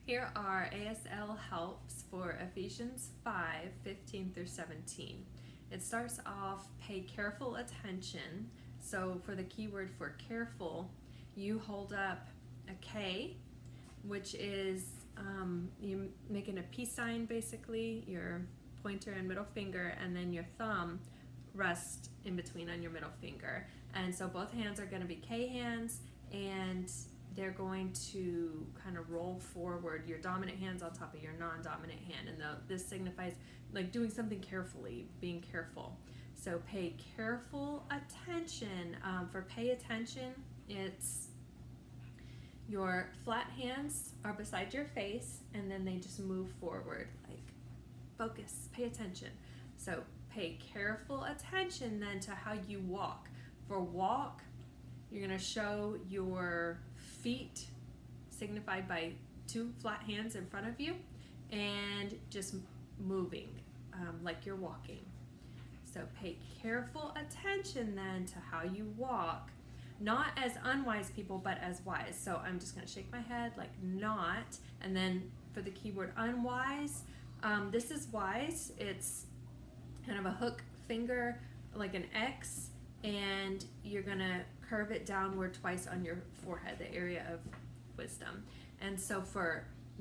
Here are ASL helps for Ephesians 5:15 through 17. It starts off, pay careful attention. So for the keyword for careful, you hold up a K, which is you making a peace sign basically, your pointer and middle finger, and then your thumb rest in between on your middle finger. And so both hands are going to be K hands, and they're going to kind of roll forward. Your dominant hand's on top of your non-dominant hand, and this signifies like doing something carefully, being careful. So pay careful attention. For pay attention, it's your flat hands are beside your face, and then they just move forward, like focus, pay attention. So pay careful attention then to how you walk. For walk, you're going to show your feet signified by two flat hands in front of you and just moving like you're walking. So pay careful attention then to how you walk, not as unwise people but as wise. So I'm just going to shake my head like not, and then for the keyword unwise, this is wise. It's kind of a hook finger like an X, and you're going to curve it downward twice on your forehead, the area of wisdom. And so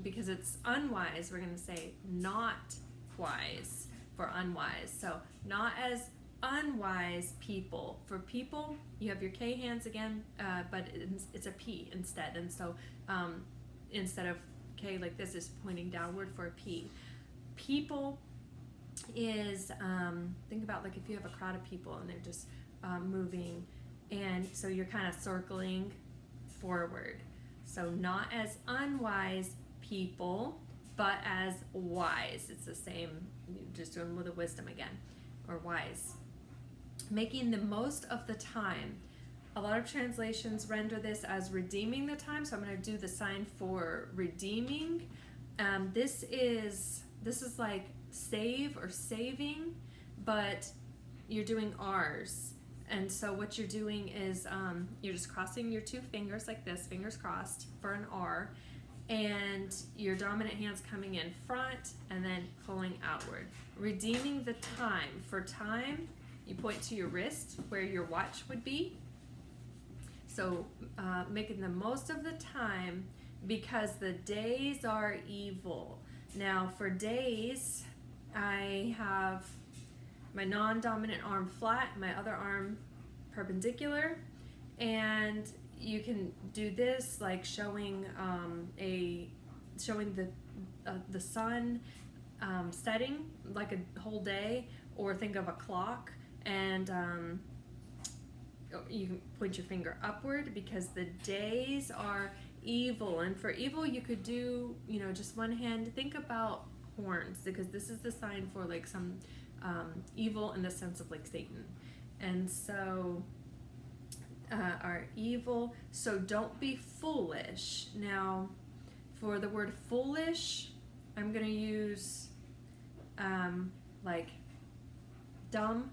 because it's unwise, we're going to say not wise for unwise. So not as unwise people. For people, you have your K hands again, but it's a P instead. And so instead of K like this, is pointing downward for a P. People is, think about like if you have a crowd of people and they're just moving, and so you're kind of circling forward. So not as unwise people, but as wise. It's the same, just doing with a wisdom again, or wise. Making the most of the time. A lot of translations render this as redeeming the time, so I'm going to do the sign for redeeming. This is like save or saving, but you're doing R's. And so what you're doing is you're just crossing your two fingers like this, fingers crossed for an R, and your dominant hand's coming in front and then pulling outward. Redeeming the time. For time, you point to your wrist where your watch would be. So making the most of the time because the days are evil. Now for days, I have my non-dominant arm flat, my other arm perpendicular, and you can do this like showing the sun setting like a whole day, or think of a clock, and you can point your finger upward because the days are evil. And for evil, you could do just one hand. Think about horns, because this is the sign for like some evil in the sense of like Satan. And so are evil. So don't be foolish. Now for the word foolish, I'm going to use like dumb.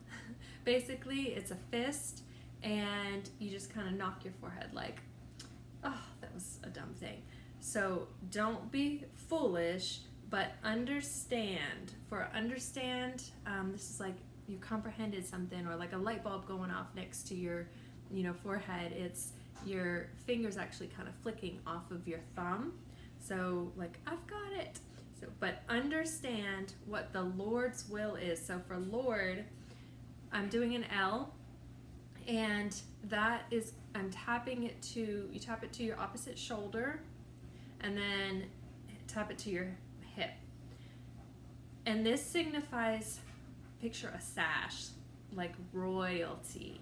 Basically it's a fist, and you just kind of knock your forehead like, oh, that was a dumb thing. So don't be foolish, but understand. For understand, this is like you comprehended something, or like a light bulb going off next to your forehead. It's your fingers actually kind of flicking off of your thumb. So like, I've got it. So, but understand what the Lord's will is. So for Lord, I'm doing an L, and that is, I'm tapping it to, you tap it to your opposite shoulder, and then tap it to your hip. And this signifies, picture a sash, like royalty.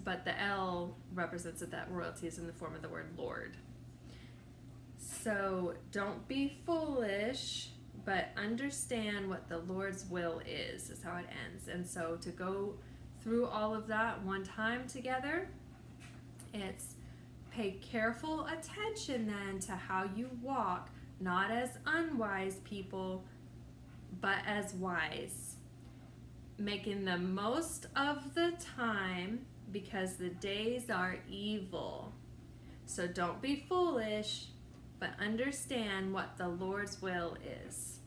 But the L represents that royalty is in the form of the word Lord. So don't be foolish, but understand what the Lord's will is how it ends. And so to go through all of that one time together, it's pay careful attention then to how you walk, not as unwise people, but as wise. Making the most of the time because the days are evil. So don't be foolish, but understand what the Lord's will is.